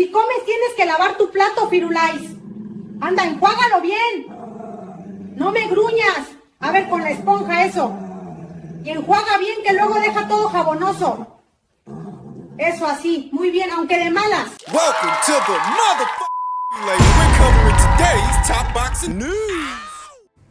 Si comes tienes que lavar tu plato, Firulais. Anda, enjuágalo bien. No me gruñas. A ver, con la esponja eso. Y enjuaga bien que luego deja todo jabonoso. Eso así, muy bien, aunque de malas. Welcome to the motherfucking lady. We're covering today's top boxing news.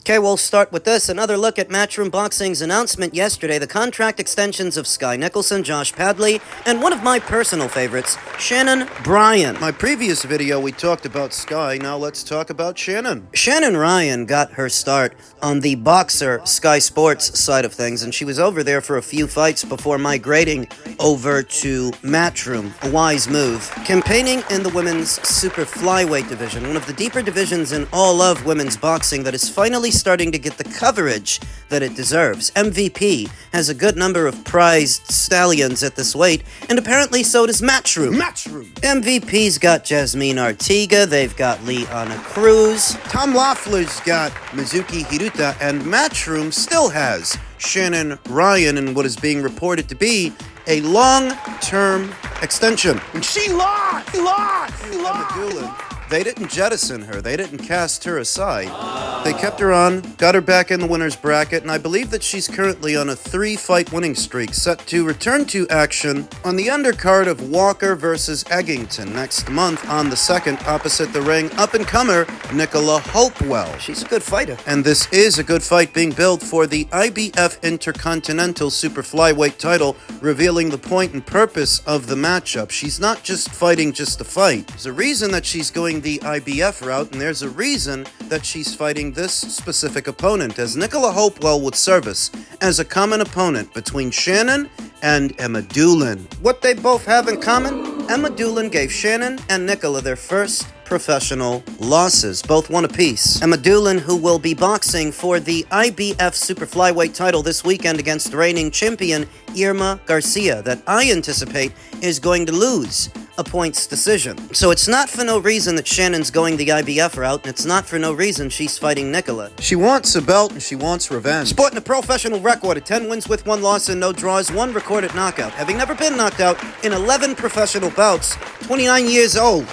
Okay, we'll start with this. Another look at Matchroom Boxing's announcement yesterday, the contract extensions of Sky Nicholson, Josh Padley, and one of my personal favorites, Shannon Ryan. My previous video, we talked about Sky. Now let's talk about Shannon. Shannon Ryan got her start on the Boxer Sky Sports side of things, and she was over there for a few fights before migrating over to Matchroom, a wise move. Campaigning in the women's super flyweight division, one of the deeper divisions in all of women's boxing that is finally starting to get the coverage that it deserves. MVP has a good number of prized stallions at this weight, and apparently so does Matchroom. MVP's got Jasmine Artiga, they've got Liana Cruz. Tom Loeffler's got Mizuki Hiruta, and Matchroom still has Shannon Ryan in what is being reported to be a long-term extension. And she lost! They didn't jettison her. They didn't cast her aside. They kept her on, got her back in the winner's bracket, and I believe that she's currently on a 3-fight winning streak, set to return to action on the undercard of Walker versus Eggington next month on the 2nd, opposite the ring, up-and-comer Nicola Hopewell. She's a good fighter. And this is a good fight being billed for the IBF Intercontinental Super Flyweight title, revealing the point and purpose of the matchup. She's not just fighting just to fight. There's a reason that she's going the IBF route, and there's a reason that she's fighting this specific opponent, as Nicola Hopewell would service as a common opponent between Shannon and Emma Doolin. What they both have in common? Emma Doolin gave Shannon and Nicola their first professional losses, both one apiece. Emma Doolin, who will be boxing for the IBF Super Flyweight title this weekend against reigning champion Irma Garcia, that I anticipate is going to lose a points decision. So it's not for no reason that Shannon's going the IBF route, and it's not for no reason she's fighting Nicola. She wants a belt and she wants revenge. Sporting a professional record of 10 wins with 1 loss and no draws, 1 recorded knockout, having never been knocked out in 11 professional bouts, 29 years old.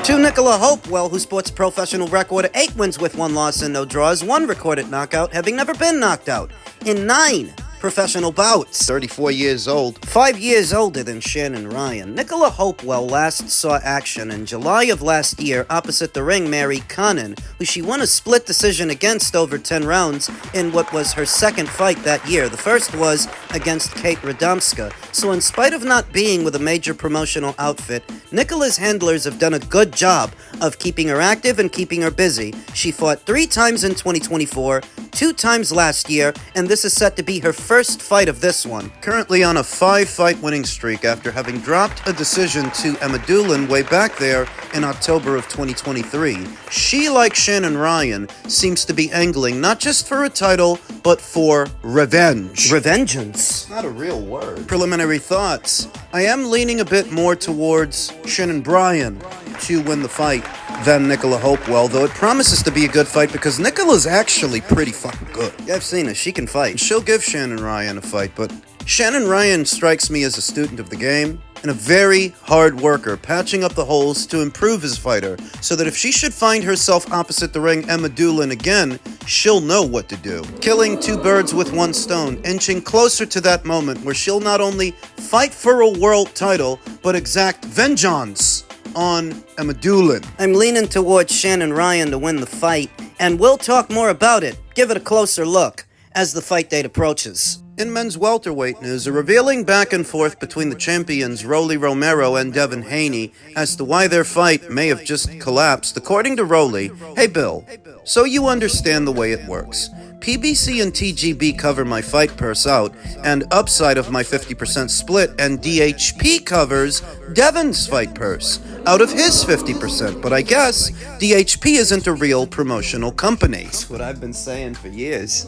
To Nicola Hopewell, who sports a professional record of 8 wins with 1 loss and no draws, 1 recorded knockout, having never been knocked out in 9 professional bouts. 34 years old. 5 years older than Shannon Ryan. Nicola Hopewell last saw action in July of last year opposite the ring Mary Connon, who she won a split decision against over 10 rounds in what was her second fight that year. The first was against Kate Radomska. So in spite of not being with a major promotional outfit, Nicola's handlers have done a good job of keeping her active and keeping her busy. She fought 3 times in 2024, 2 times last year, and this is set to be her first fight of this one. Currently on a 5-fight winning streak after having dropped a decision to Emma Doolin way back there in October of 2023. She, like Shannon Ryan, seems to be angling not just for a title, but for revenge. Revengeance. Not a real word. Preliminary thoughts. I am leaning a bit more towards Shannon Ryan to win the fight than Nicola Hopewell, though it promises to be a good fight because Nicola's actually pretty fucking good. Yeah, I've seen her. She can fight. She'll give Shannon Ryan a fight, but Shannon Ryan strikes me as a student of the game and a very hard worker, patching up the holes to improve his fighter, so that if she should find herself opposite the ring Emma Doolin again, she'll know what to do. Killing 2 birds with 1 stone, inching closer to that moment where she'll not only fight for a world title, but exact vengeance on Emma Doolin. I'm leaning towards Shannon Ryan to win the fight, and we'll talk more about it, give it a closer look, as the fight date approaches. In men's welterweight news, a revealing back and forth between the champions Rolly Romero and Devin Haney as to why their fight may have just collapsed. According to Rolly, "Hey Bill, so you understand the way it works. PBC and TGB cover my fight purse out, and upside of my 50% split, and DHP covers Devin's fight purse out of his 50%, but I guess DHP isn't a real promotional company." That's what I've been saying for years.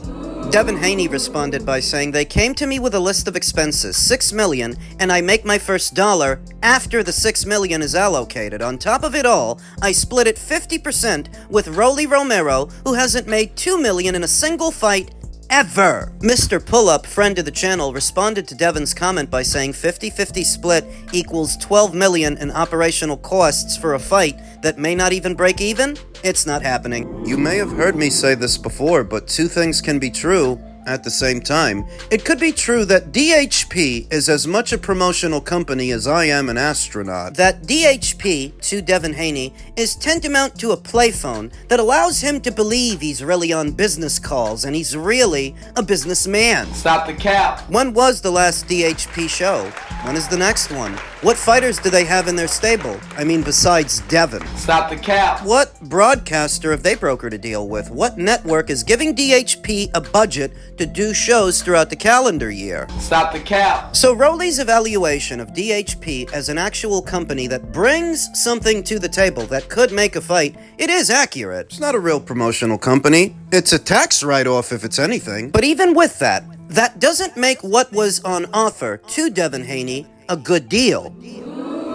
Devin Haney responded by saying, "They came to me with a list of expenses, $6 million, and I make my first dollar after the $6 million is allocated. On top of it all, I split it 50% with Rolly Romero, who hasn't made $2 million in a single fight ever. Mr. Pullup, friend of the channel, responded to Devin's comment by saying 50-50 split equals $12 million in operational costs for a fight that may not even break even? It's not happening. You may have heard me say this before, but two things can be true at the same time. It could be true that DHP is as much a promotional company as I am an astronaut. That DHP, to Devin Haney, is tantamount to a playphone that allows him to believe he's really on business calls and he's really a businessman. Stop the cap. When was the last DHP show? When is the next one? What fighters do they have in their stable? I mean, besides Devin. Stop the cap. What broadcaster have they brokered a deal with? What network is giving DHP a budget to do shows throughout the calendar year? Stop the cap. So Rowley's evaluation of DHP as an actual company that brings something to the table that could make a fight, it is accurate. It's not a real promotional company. It's a tax write-off if it's anything. But even with that, that doesn't make what was on offer to Devin Haney a good deal.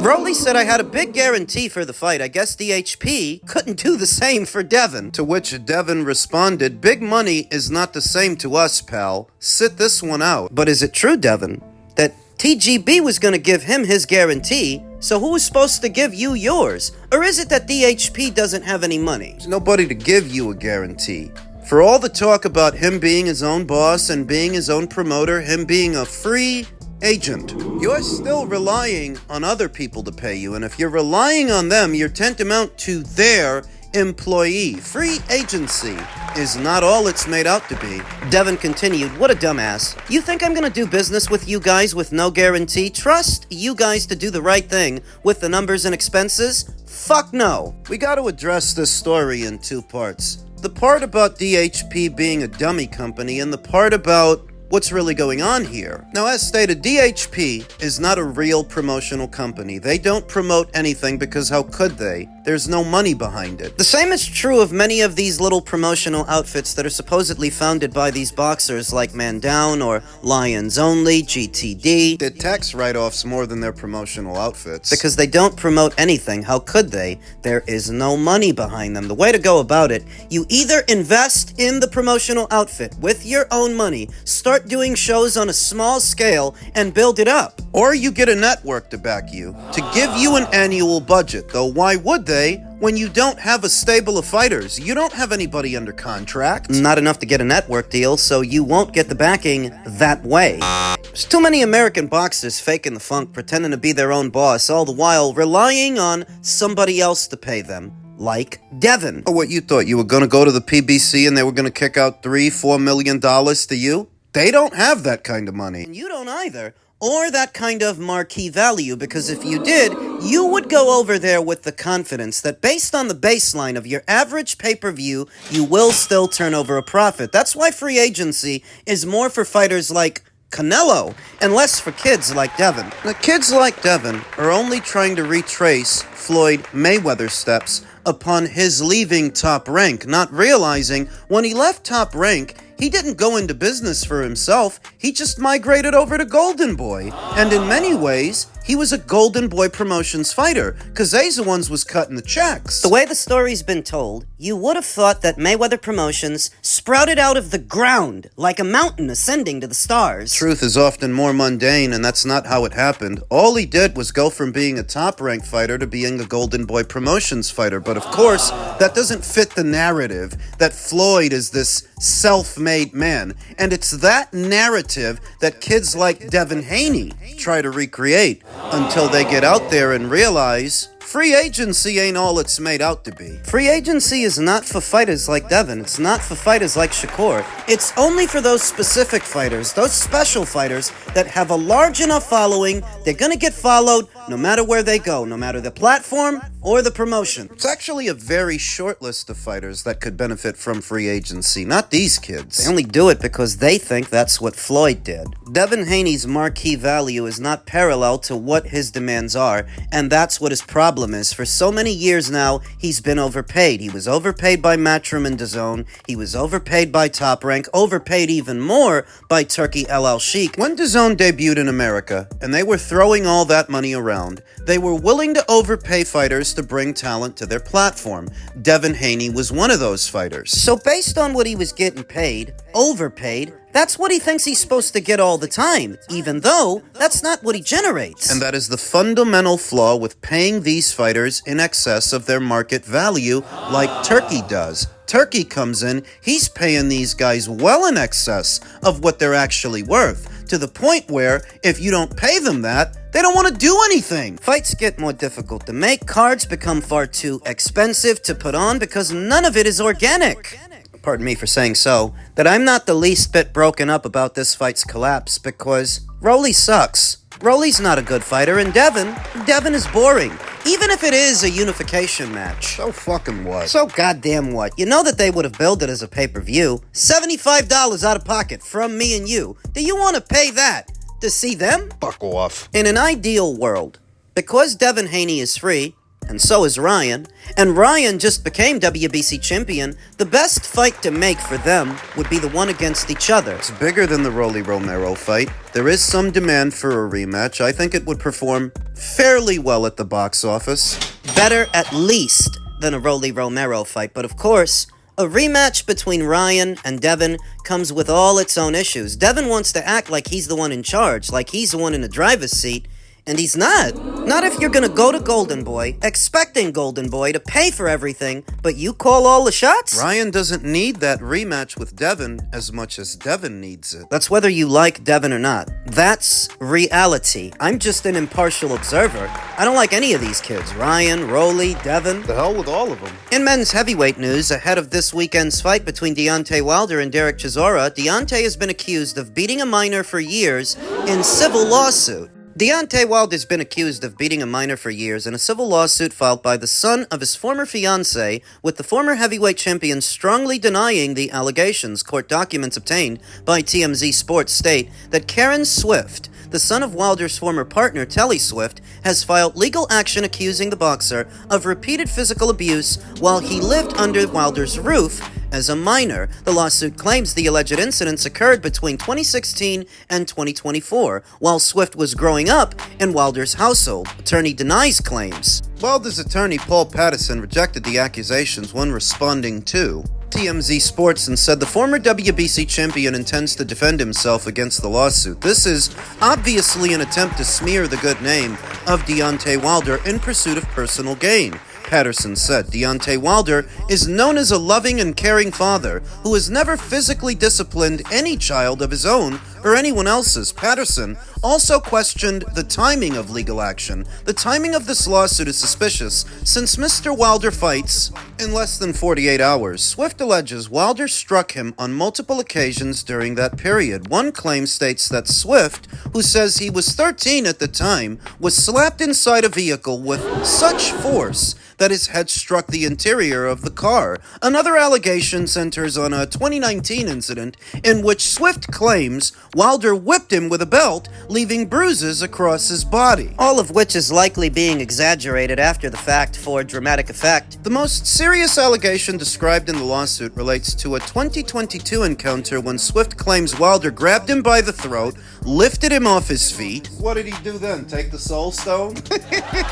Rowley said I had a big guarantee for the fight. I guess DHP couldn't do the same for Devin. To which Devin responded, "Big money is not the same to us, pal. Sit this one out." But is it true, Devin, that TGB was going to give him his guarantee, so who was supposed to give you yours? Or is it that DHP doesn't have any money? There's nobody to give you a guarantee. For all the talk about him being his own boss and being his own promoter, him being a free agent, you're still relying on other people to pay you, and if you're relying on them, you're tantamount to their employee. Free agency is not all it's made out to be. Devin continued, what a dumbass. You think I'm gonna do business with you guys with no guarantee? Trust you guys to do the right thing with the numbers and expenses? Fuck no. We got to address this story in two parts. The part about DHP being a dummy company and the part about what's really going on here. Now, as stated, DHP is not a real promotional company. They don't promote anything because how could they? There's no money behind it. The same is true of many of these little promotional outfits that are supposedly founded by these boxers like Man Down or Lions Only, GTD. They're tax write-offs more than their promotional outfits. Because they don't promote anything. How could they? There is no money behind them. The way to go about it, you either invest in the promotional outfit with your own money, start doing shows on a small scale, and build it up. Or you get a network to back you, to give you an annual budget. Though why would they when you don't have a stable of fighters? You don't have anybody under contract. Not enough to get a network deal, so you won't get the backing that way. There's too many American boxers faking the funk, pretending to be their own boss, all the while relying on somebody else to pay them. Like Devin. Oh, what, you thought you were going to go to the PBC and they were going to kick out $3-4 million to you? They don't have that kind of money. And you don't either. Or that kind of marquee value, because if you did, you would go over there with the confidence that based on the baseline of your average pay-per-view, you will still turn over a profit. That's why free agency is more for fighters like Canelo and less for kids like Devin. The kids like Devin are only trying to retrace Floyd Mayweather's steps upon his leaving Top Rank, not realizing when he left Top Rank, he didn't go into business for himself, he just migrated over to Golden Boy. And in many ways, he was a Golden Boy Promotions fighter, because they's the ones was cutting the checks. The way the story's been told, you would have thought that Mayweather Promotions sprouted out of the ground, like a mountain ascending to the stars. Truth is often more mundane, and that's not how it happened. All he did was go from being a top-ranked fighter to being a Golden Boy Promotions fighter. But of course, that doesn't fit the narrative that Floyd is this self-made man. And it's that narrative that kids like Devin Haney try to recreate until they get out there and realize free agency ain't all it's made out to be. Free agency is not for fighters like Devin. It's not for fighters like Shakur. It's only for those specific fighters, those special fighters that have a large enough following. They're gonna get followed no matter where they go, no matter the platform or the promotion. It's actually a very short list of fighters that could benefit from free agency, not these kids. They only do it because they think that's what Floyd did. Devin Haney's marquee value is not parallel to what his demands are, and that's what his problem is. For so many years now, he's been overpaid. He was overpaid by Matchroom and DAZN. He was overpaid by Top Rank, overpaid even more by Turkey LL Sheik. When DAZN DAZN debuted in America, and they were throwing all that money around. They were willing to overpay fighters to bring talent to their platform. Devin Haney was one of those fighters. So based on what he was getting paid, overpaid, that's what he thinks he's supposed to get all the time, even though that's not what he generates. And that is the fundamental flaw with paying these fighters in excess of their market value, like Turkey does. Turkey comes in, he's paying these guys well in excess of what they're actually worth, to the point where if you don't pay them that, they don't want to do anything. Fights get more difficult to make, cards become far too expensive to put on because none of it is organic. Pardon me for saying so, that I'm not the least bit broken up about this fight's collapse because Rolly sucks. Rolly's not a good fighter, and Devin is boring. Even if it is a unification match. So fucking what? So goddamn what? You know that they would have billed it as a pay-per-view. $75 out of pocket from me and you. Do you want to pay that to see them? Fuck off. In an ideal world, because Devin Haney is free, and so is Ryan, and Ryan just became WBC champion, the best fight to make for them would be the one against each other. It's bigger than the Rolly Romero fight. There is some demand for a rematch. I think it would perform fairly well at the box office. Better at least than a Rolly Romero fight, but of course, a rematch between Ryan and Devin comes with all its own issues. Devin wants to act like he's the one in charge, like he's the one in the driver's seat, and he's not. Not if you're gonna go to Golden Boy, expecting Golden Boy to pay for everything, but you call all the shots? Ryan doesn't need that rematch with Devin as much as Devin needs it. That's whether you like Devin or not. That's reality. I'm just an impartial observer. I don't like any of these kids. Ryan, Rolly, Devin. The hell with all of them. In men's heavyweight news, ahead of this weekend's fight between Deontay Wilder and Derek Chisora, Deontay has been accused of beating a minor for years in civil lawsuit. Deontay Wilder's been accused of beating a minor for years in a civil lawsuit filed by the son of his former fiancée, with the former heavyweight champion strongly denying the allegations. Court documents obtained by TMZ Sports state that Karen Swift, the son of Wilder's former partner Telly Swift, has filed legal action accusing the boxer of repeated physical abuse while he lived under Wilder's roof as a minor. The lawsuit claims the alleged incidents occurred between 2016 and 2024, while Swift was growing up in Wilder's household. Attorney denies claims. Wilder's attorney Paul Patterson rejected the accusations when responding to TMZ Sports and said the former WBC champion intends to defend himself against the lawsuit. This is obviously an attempt to smear the good name of Deontay Wilder in pursuit of personal gain. Patterson said Deontay Wilder is known as a loving and caring father who has never physically disciplined any child of his own or anyone else's. Patterson also questioned the timing of legal action. The timing of this lawsuit is suspicious since Mr. Wilder fights in less than 48 hours. Swift alleges Wilder struck him on multiple occasions during that period. One claim states that Swift, who says he was 13 at the time, was slapped inside a vehicle with such force that his head struck the interior of the car. Another allegation centers on a 2019 incident in which Swift claims Wilder whipped him with a belt, leaving bruises across his body. All of which is likely being exaggerated after the fact for dramatic effect. The most serious allegation described in the lawsuit relates to a 2022 encounter when Swift claims Wilder grabbed him by the throat, lifted him off his feet. What did he do then? Take the soul stone?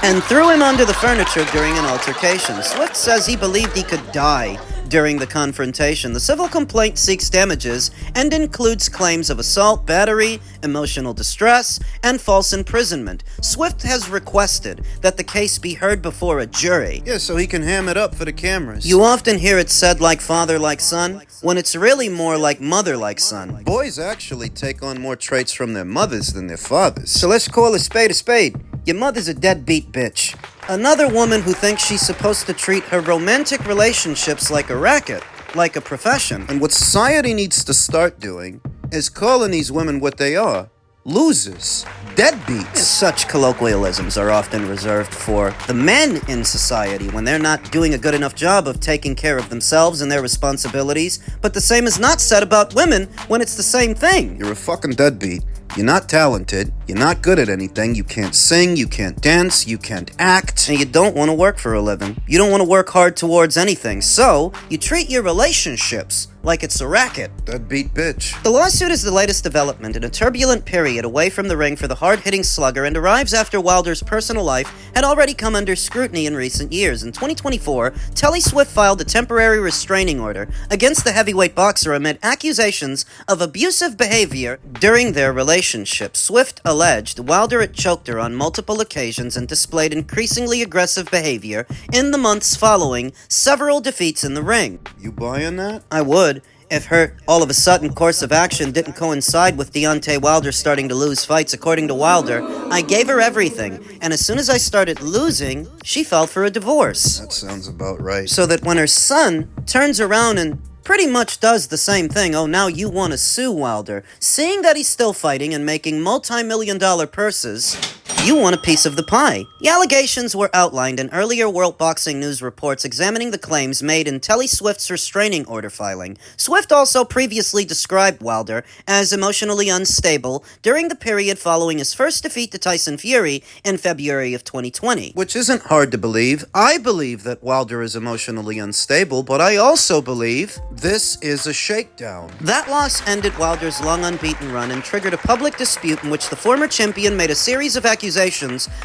And threw him under the furniture during an altercation. Swift says he believed he could die during the confrontation. The civil complaint seeks damages and includes claims of assault, battery, emotional distress, and false imprisonment. Swift has requested that the case be heard before a jury. Yeah, so he can ham it up for the cameras. You often hear it said like father like son, when it's really more like mother like son. Boys actually take on more traits from their mothers than their fathers. So let's call a spade a spade. Your mother's a deadbeat bitch. Another woman who thinks she's supposed to treat her romantic relationships like a racket, like a profession. And what society needs to start doing is calling these women what they are. Losers. Deadbeats. Such colloquialisms are often reserved for the men in society when they're not doing a good enough job of taking care of themselves and their responsibilities, but the same is not said about women when it's the same thing. You're a fucking deadbeat. You're not talented, you're not good at anything, you can't sing, you can't dance, you can't act. And you don't want to work for a living. You don't want to work hard towards anything. So, you treat your relationships like it's a racket. Deadbeat bitch. The lawsuit is the latest development in a turbulent period away from the ring for the hard-hitting slugger and arrives after Wilder's personal life had already come under scrutiny in recent years. In 2024, Telly Swift filed a temporary restraining order against the heavyweight boxer amid accusations of abusive behavior during their relationship. Swift alleged Wilder had choked her on multiple occasions and displayed increasingly aggressive behavior in the months following several defeats in the ring. You buying that? I would, if her all-of-a-sudden course of action didn't coincide with Deontay Wilder starting to lose fights. According to Wilder, I gave her everything, and as soon as I started losing, she filed for a divorce. That sounds about right. So that when her son turns around and pretty much does the same thing, oh, now you want to sue Wilder. Seeing that he's still fighting and making multi-million-dollar purses, you want a piece of the pie. The allegations were outlined in earlier World Boxing News reports examining the claims made in Telly Swift's restraining order filing. Swift also previously described Wilder as emotionally unstable during the period following his first defeat to Tyson Fury in February of 2020. Which isn't hard to believe. I believe that Wilder is emotionally unstable, but I also believe this is a shakedown. That loss ended Wilder's long unbeaten run and triggered a public dispute in which the former champion made a series of accusations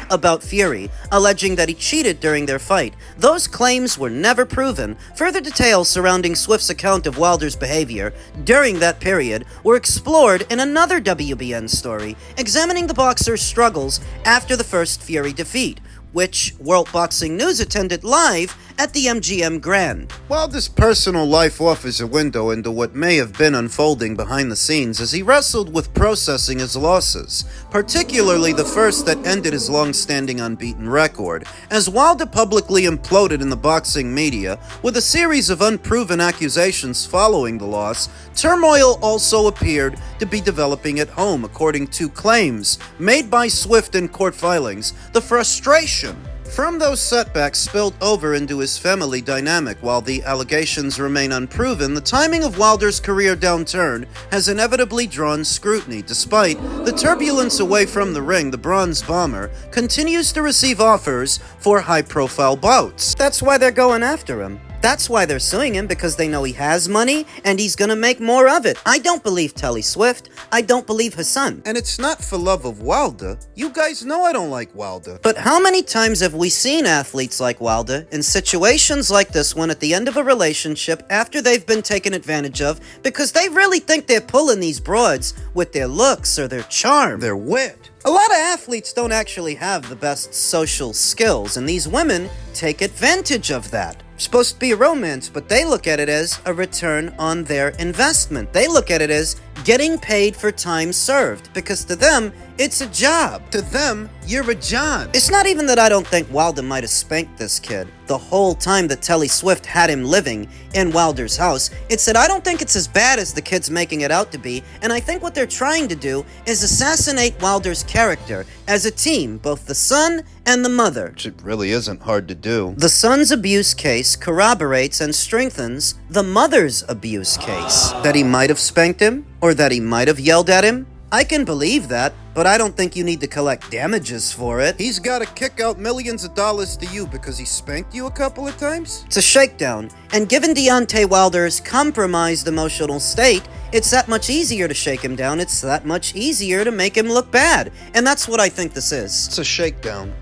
about Fury, alleging that he cheated during their fight. Those claims were never proven. Further details surrounding Swift's account of Wilder's behavior during that period were explored in another WBN story, examining the boxer's struggles after the first Fury defeat, which World Boxing News attended live at the MGM Grand. Wilder's personal life offers a window into what may have been unfolding behind the scenes as he wrestled with processing his losses, particularly the first that ended his long-standing unbeaten record. As Wilder publicly imploded in the boxing media with a series of unproven accusations following the loss, turmoil also appeared to be developing at home, according to claims made by Swift in court filings. The frustration from those setbacks spilled over into his family dynamic. While the allegations remain unproven, the timing of Wilder's career downturn has inevitably drawn scrutiny. Despite the turbulence away from the ring, the Bronze Bomber continues to receive offers for high-profile bouts. That's why they're going after him. That's why they're suing him, because they know he has money and he's gonna make more of it. I don't believe Telly Swift. I don't believe her son. And it's not for love of Wilder. You guys know I don't like Wilder. But how many times have we seen athletes like Wilder in situations like this one at the end of a relationship after they've been taken advantage of because they really think they're pulling these broads with their looks or their charm, their wit? A lot of athletes don't actually have the best social skills, and these women take advantage of that. It's supposed to be a romance, but they look at it as a return on their investment. They look at it as getting paid for time served, because to them, it's a job. To them, you're a John. It's not even that I don't think Wilder might have spanked this kid the whole time that Telly Swift had him living in Wilder's house. It's that I don't think it's as bad as the kid's making it out to be, and I think what they're trying to do is assassinate Wilder's character as a team, both the son and the mother. Which it really isn't hard to do. The son's abuse case corroborates and strengthens the mother's abuse case. That he might have spanked him, or that he might have yelled at him, I can believe that, but I don't think you need to collect damages for it. He's gotta kick out millions of dollars to you because he spanked you a couple of times? It's a shakedown, and given Deontay Wilder's compromised emotional state, it's that much easier to shake him down, it's that much easier to make him look bad. And that's what I think this is. It's a shakedown.